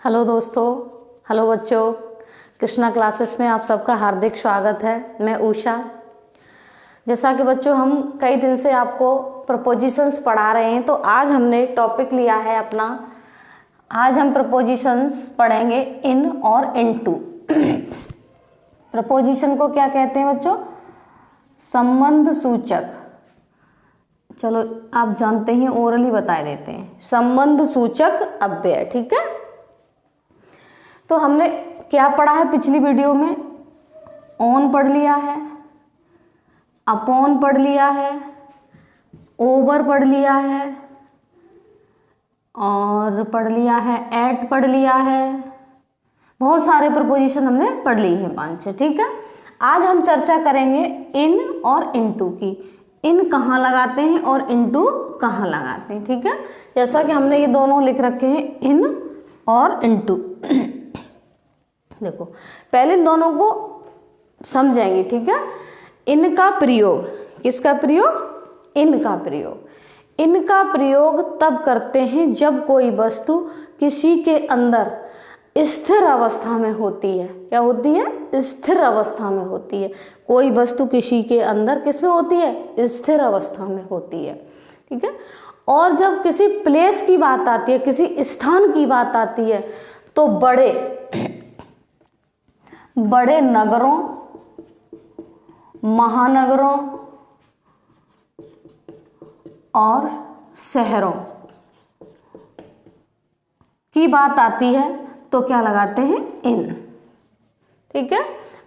Hello दोस्तों, hello बच्चों, Krishna classes में आप सबका हार्दिक स्वागत है। मैं उषा। जैसा कि बच्चों हम कई दिन से आपको प्रपोजिशंस पढ़ा रहे हैं, तो आज हमने टॉपिक लिया है अपना। आज हम प्रपोजिशंस पढ़ेंगे इन और इनटू। प्रपोजिशन को क्या कहते हैं बच्चों? संबंध सूचक। चलो आप जानते हैं, ओरली बता देते हैं। संबंध सूचक अव्यय, ठीक है। तो हमने क्या पढ़ा है पिछली वीडियो में? ऑन पढ़ लिया है, अपॉन पढ़ लिया है, ओवर पढ़ लिया है और पढ़ लिया है एट पढ़ लिया है। बहुत सारे प्रपोजिशन हमने पढ़ लिए हैं 5-6, ठीक है। आज हम चर्चा करेंगे इन और इनटू की। इन कहाँ लगाते हैं और इनटू कहाँ लगाते हैं, ठीक है। जैसा कि हमने ये दोनों लिख रखे हैं, इन और इनटू। देखो पहले इन दोनों को समझेंगे, ठीक है। इनका प्रयोग, किसका प्रयोग? इनका प्रयोग। इनका प्रयोग तब करते हैं जब कोई वस्तु किसी के अंदर स्थिर अवस्था में होती है। क्या होती है? स्थिर अवस्था में होती है। कोई वस्तु किसी के अंदर किस में होती है? स्थिर अवस्था में होती है, ठीक है। और जब किसी प्लेस की बात आती है, किसी स्थान की बात आती है, तो बड़े नगरों, महानगरों और शहरों की बात आती है तो क्या लगाते हैं? इन, ठीक है।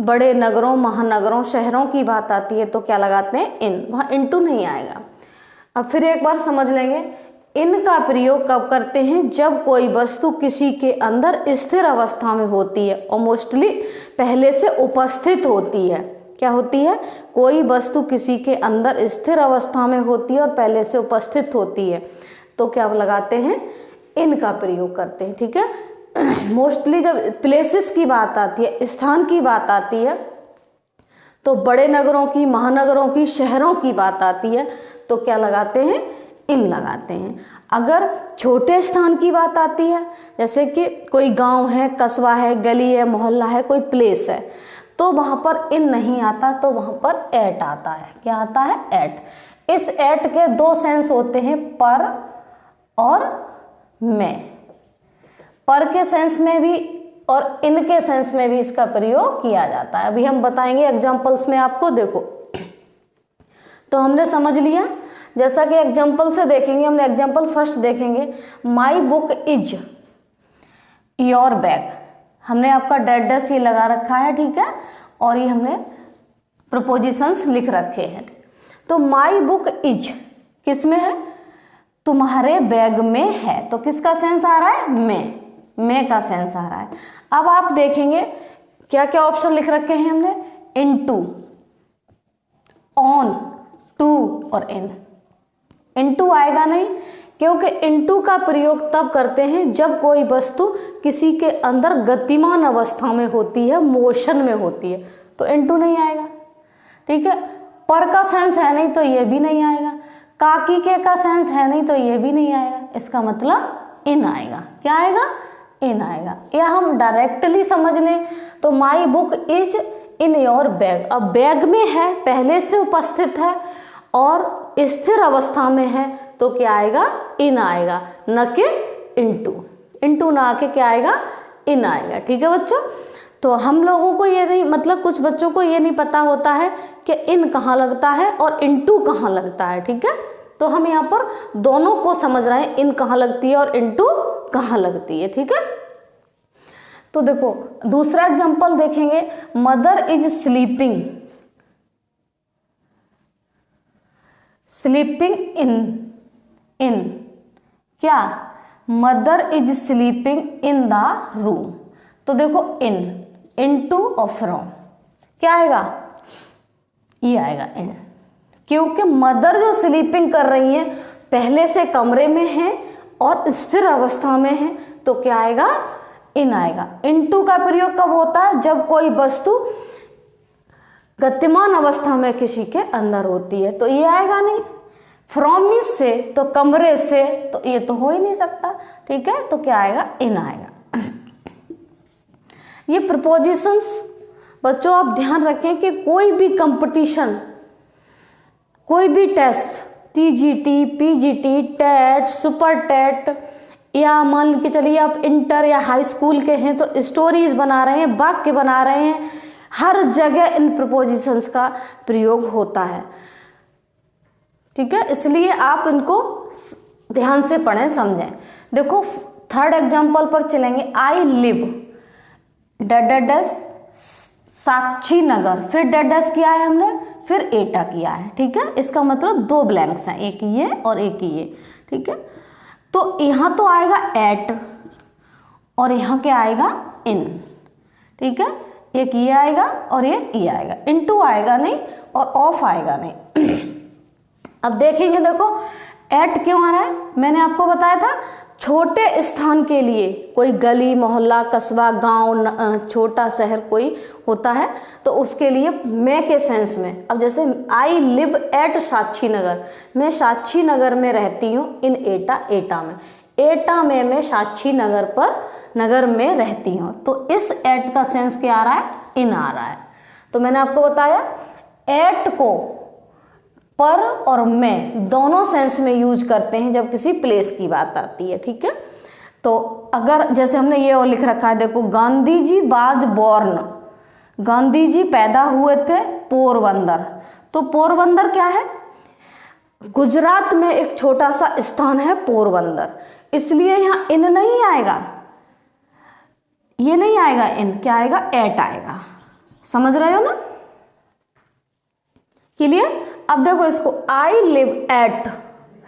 बड़े नगरों, महानगरों, शहरों की बात आती है तो क्या लगाते हैं? इन। वहां इनटू नहीं आएगा। अब फिर एक बार समझ लेंगे, इनका प्रयोग कब करते हैं? जब कोई वस्तु किसी के अंदर स्थिर अवस्था में होती है और मोस्टली पहले से उपस्थित होती है। क्या होती है? कोई वस्तु किसी के अंदर स्थिर अवस्था में होती है और पहले से उपस्थित होती है तो क्या लगाते हैं? इनका प्रयोग करते हैं, ठीक है। मोस्टली जब प्लेसेस की बात आती है, स्थान की बात आती है, तो बड़े नगरों की, महानगरों की, शहरों की बात आती है तो क्या लगाते हैं? इन लगाते हैं। अगर छोटे स्थान की बात आती है, जैसे कि कोई गांव है, कस्बा है, गली है, मोहल्ला है, कोई प्लेस है, तो वहां पर इन नहीं आता, तो वहां पर एट आता है। क्या आता है? एट। इस एट के दो सेंस होते हैं, पर और में। पर के सेंस में भी और इनके सेंस में भी इसका प्रयोग किया जाता है। अभी हम बताएंगे एग्जाम्पल्स में आपको। देखो तो हमने समझ लिया, जैसा कि एग्जाम्पल से देखेंगे। हमने एग्जाम्पल फर्स्ट देखेंगे, my book is your bag. हमने आपका डेड डैश ये लगा रखा है, ठीक है, और ये हमने प्रपोजिशंस लिख रखे हैं। तो माई बुक इज किस में है? तुम्हारे बैग में है। तो किसका सेंस आ रहा है? में का सेंस आ रहा है। अब आप देखेंगे क्या क्या ऑप्शन लिख रखे हैं हमने? इनटू, ऑन, टू और इन। इनटू आएगा नहीं, क्योंकि इनटू का प्रयोग तब करते हैं जब कोई वस्तु किसी के अंदर गतिमान अवस्था में होती है, मोशन में होती है, तो इनटू नहीं आएगा, ठीक है। पर का सेंस है नहीं तो ये भी नहीं आएगा। काकी के का सेंस है नहीं तो ये भी नहीं आएगा। इसका मतलब इन आएगा। क्या आएगा? इन आएगा। या हम डायरेक्टली समझ लें तो my book is in your bag. अब बैग में है, पहले से उपस्थित है और स्थिर अवस्था में है तो क्या आएगा? इन आएगा, न कि इनटू। इनटू ना आके क्या आएगा? इन आएगा, ठीक है बच्चों। तो हम लोगों को ये नहीं, मतलब कुछ बच्चों को ये नहीं पता होता है कि इन कहाँ लगता है और इनटू कहाँ लगता है, ठीक है। तो हम यहाँ पर दोनों को समझ रहे हैं, इन कहाँ लगती है और इनटू कहाँ लगती है, ठीक है। तो देखो दूसरा एग्जाम्पल देखेंगे, mother is sleeping. Sleeping in क्या? Mother is sleeping in the room. तो देखो इनटू और फ्रॉम क्या आएगा? ये आएगा इन, क्योंकि मदर जो स्लीपिंग कर रही है पहले से कमरे में है और स्थिर अवस्था में है तो क्या आएगा? इन आएगा। इनटू का प्रयोग कब होता है? जब कोई वस्तु गतिमान अवस्था में किसी के अंदर होती है, तो ये आएगा नहीं। फ्रॉम मीन्स से, तो कमरे से, तो ये तो हो ही नहीं सकता, ठीक है। तो क्या आएगा? इन आएगा। ये प्रपोजिशंस बच्चों आप ध्यान रखें कि कोई भी कंपटीशन, कोई भी test, TGT, PGT, TET, super TET, या मान के चलिए आप इंटर या हाई स्कूल के हैं तो स्टोरीज बना रहे हैं, वाक्य बना रहे हैं, हर जगह इन प्रपोजिशंस का प्रयोग होता है। ठीक है, इसलिए आप इनको ध्यान से पढ़ें, समझें। देखो थर्ड एग्जाम्पल पर चलेंगे। आई लिव डैश साक्षी नगर, फिर डैश किया है हमने, फिर एटा किया है। ठीक है, इसका मतलब दो ब्लैंक्स हैं, एक ये और एक ये। ठीक है, तो यहाँ तो आएगा एट और यहाँ क्या आएगा इन। ठीक है, एक ये आएगा और एक ये आएगा, इनटू आएगा नहीं और ऑफ आएगा नहीं। अब देखेंगे, देखो एट क्यों आ रहा है, मैंने आपको बताया था छोटे स्थान के लिए, कोई गली मोहल्ला कस्बा गांव छोटा शहर कोई होता है तो उसके लिए मैं के सेंस में। अब जैसे आई लिव एट साक्षी नगर, मैं साक्षी नगर में रहती हूँ, इन एटा, एटा में, एटा में मैं साक्षी नगर पर नगर में रहती हूँ, तो इस एट का सेंस क्या आ रहा है, इन आ रहा है। तो मैंने आपको बताया एट को पर और मैं दोनों सेंस में यूज करते हैं जब किसी प्लेस की बात आती है। ठीक है, तो अगर जैसे हमने ये और लिख रखा है, देखो गांधी जी वाज बॉर्न, गांधी जी पैदा हुए थे पोरबंदर, तो पोरबंदर क्या है, गुजरात में एक छोटा सा स्थान है पोरबंदर, इसलिए यहाँ इन नहीं आएगा, ये नहीं आएगा इन, क्या आएगा एट आएगा। समझ रहे हो ना, क्लियर। अब देखो इसको, आई लिव एट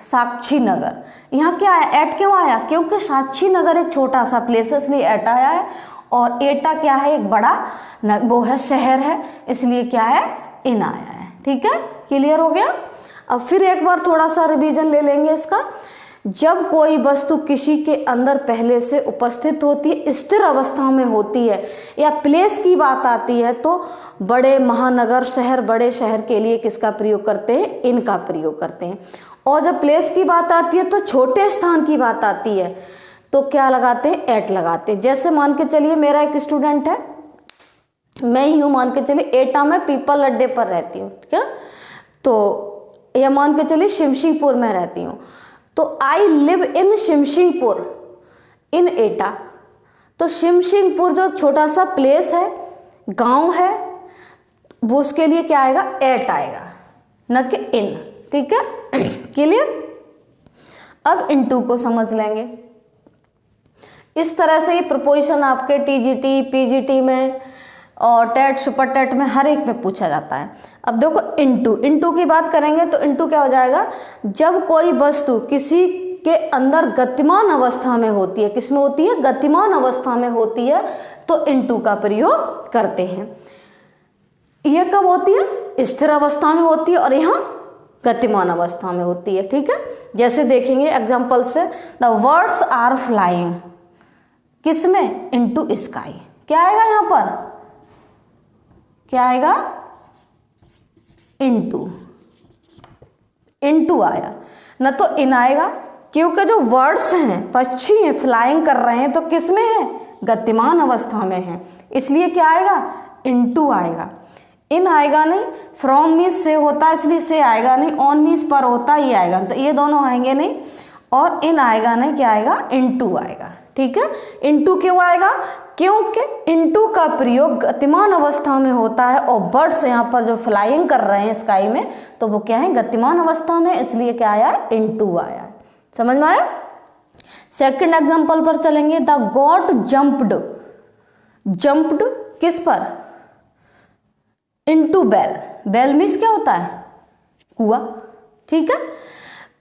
साक्षी नगर, यहाँ क्या है एट क्यों आया, क्योंकि साक्षी नगर एक छोटा सा प्लेस है इसलिए एट आया है, और एटा क्या है एक बड़ा वो है शहर है, इसलिए क्या है इन आया है। ठीक है, क्लियर हो गया। अब फिर एक बार थोड़ा सा रिवीजन ले लेंगे इसका। जब कोई वस्तु किसी के अंदर पहले से उपस्थित होती है, स्थिर अवस्था में होती है, या प्लेस की बात आती है, तो बड़े महानगर शहर, बड़े शहर के लिए किसका प्रयोग करते हैं, इनका प्रयोग करते हैं। और जब प्लेस की बात आती है तो छोटे स्थान की बात आती है तो क्या लगाते हैं, एट लगाते हैं। जैसे मान के चलिए मेरा एक स्टूडेंट है, मैं ही हूँ, मान के चलिए एटा में पीपल अड्डे पर रहती हूँ, ठीक है, तो या मान के चलिए शिमशिंगपुर में रहती हूँ, तो आई लिव इन शिमशिंगपुर इन एटा, तो शिमशिंगपुर जो छोटा सा प्लेस है, गांव है, वो उसके लिए क्या आएगा, एट आएगा, न कि इन। ठीक है, क्लियर। अब इनटू को समझ लेंगे। इस तरह से ये प्रपोजिशन आपके टीजीटी, पीजीटी में और टेट, सुपर टेट में हर एक में पूछा जाता है। अब देखो इनटू, इनटू की बात करेंगे तो इनटू क्या हो जाएगा, जब कोई वस्तु किसी के अंदर गतिमान अवस्था में होती है, किसमें होती है, गतिमान अवस्था में होती है, तो इनटू का प्रयोग करते हैं। यह कब होती है, स्थिर अवस्था में होती है, और यहाँ गतिमान अवस्था में होती है। ठीक है, जैसे देखेंगे एग्जाम्पल से, द वर्ड्स आर फ्लाइंग, किसमें, इनटू स्काई, क्या आएगा यहाँ पर, क्या आएगा, इनटू, इनटू आया, न तो इन आएगा, क्योंकि जो वर्ड्स हैं, पक्षी हैं, फ्लाइंग कर रहे हैं, तो किस में है, गतिमान अवस्था में है, इसलिए क्या आएगा, इनटू आएगा। इन आएगा नहीं, फ्रॉम मीन्स से होता है इसलिए से आएगा नहीं, ऑन मीन्स पर होता ही आएगा, तो ये दोनों आएंगे नहीं, और इन आएगा नहीं, क्या आएगा, इनटू आएगा। ठीक है, इनटू क्यों आएगा, क्योंकि इनटू का प्रयोग गतिमान अवस्था में होता है, और बर्ड्स यहाँ पर जो फ्लाइंग कर रहे हैं स्काई में, तो वो क्या है, गतिमान अवस्था में, इसलिए क्या आया, इनटू आया। समझ में आया। सेकंड एग्जांपल पर चलेंगे। द गॉट जंप्ड, जंप्ड किस पर, इनटू बेल, बेल मीन्स क्या होता है, कुआं। ठीक है,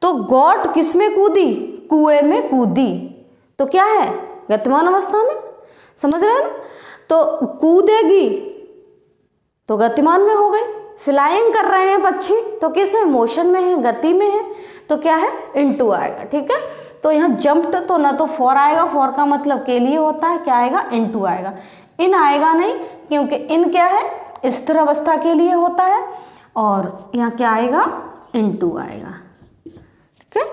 तो गॉट किस में कूदी, कुएं में कूदी, तो क्या है, गतिमान अवस्था में। समझ रहे हैं ना, तो कूदेगी तो गतिमान में हो गई, फ्लाइंग कर रहे हैं पक्षी तो किस है, मोशन में है, गति में है, तो क्या है, इनटू आएगा। ठीक है, तो यहाँ जंप्ड तो ना तो फॉर आएगा, फॉर का मतलब के लिए होता है, क्या आएगा, इनटू आएगा। इन आएगा नहीं, क्योंकि इन क्या है, स्थिर अवस्था के लिए होता है, और यहाँ क्या आएगा, इनटू आएगा। ठीक है,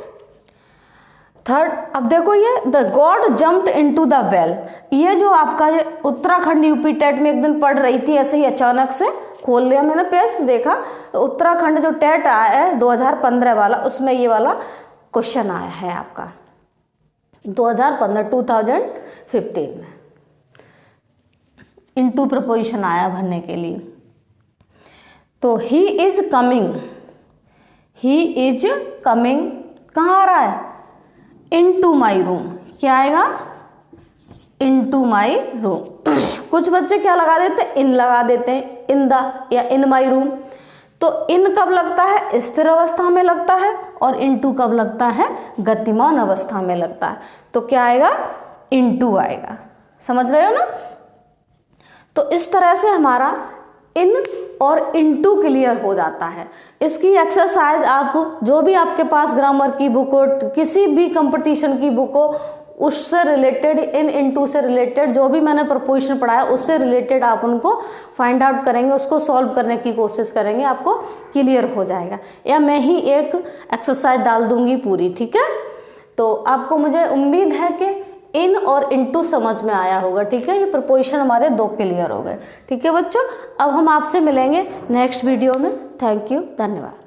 थर्ड, अब देखो ये the God jumped into the well, ये जो आपका ये उत्तराखंड यूपी टेट में एक दिन पढ़ रही थी, ऐसे ही अचानक से खोल लिया मैंने पेज, देखा तो उत्तराखंड जो टेट आया है 2015 वाला, उसमें ये वाला क्वेश्चन आया है आपका 2015 में, इनटू प्रपोजिशन आया भरने के लिए। तो ही इज कमिंग कहाँ आ रहा है, इनटू माई रूम, क्या आएगा, इनटू माई रूम। कुछ बच्चे क्या लगा देते हैं, इन लगा देते हैं, इन द या इन माई रूम। तो इन कब लगता है, स्थिर अवस्था में लगता है, और इनटू कब लगता है, गतिमान अवस्था में लगता है। तो क्या आएगा, इनटू आएगा, समझ रहे हो ना। तो इस तरह से हमारा इन और इनटू क्लियर हो जाता है। इसकी एक्सरसाइज आप जो भी आपके पास ग्रामर की बुक हो, किसी भी कंपटीशन की बुक हो, उससे रिलेटेड, इन इनटू से रिलेटेड जो भी मैंने प्रपोजिशन पढ़ाया उससे रिलेटेड आप उनको फाइंड आउट करेंगे, उसको सॉल्व करने की कोशिश करेंगे, आपको क्लियर हो जाएगा। या मैं ही एक एक्सरसाइज डाल दूंगी पूरी, ठीक है। तो आपको मुझे उम्मीद है कि इन और इनटू समझ में आया होगा, ठीक है। ये प्रपोजिशन हमारे 2 क्लियर हो गए, ठीक है बच्चों। अब हम आपसे मिलेंगे नेक्स्ट वीडियो में। थैंक यू, धन्यवाद।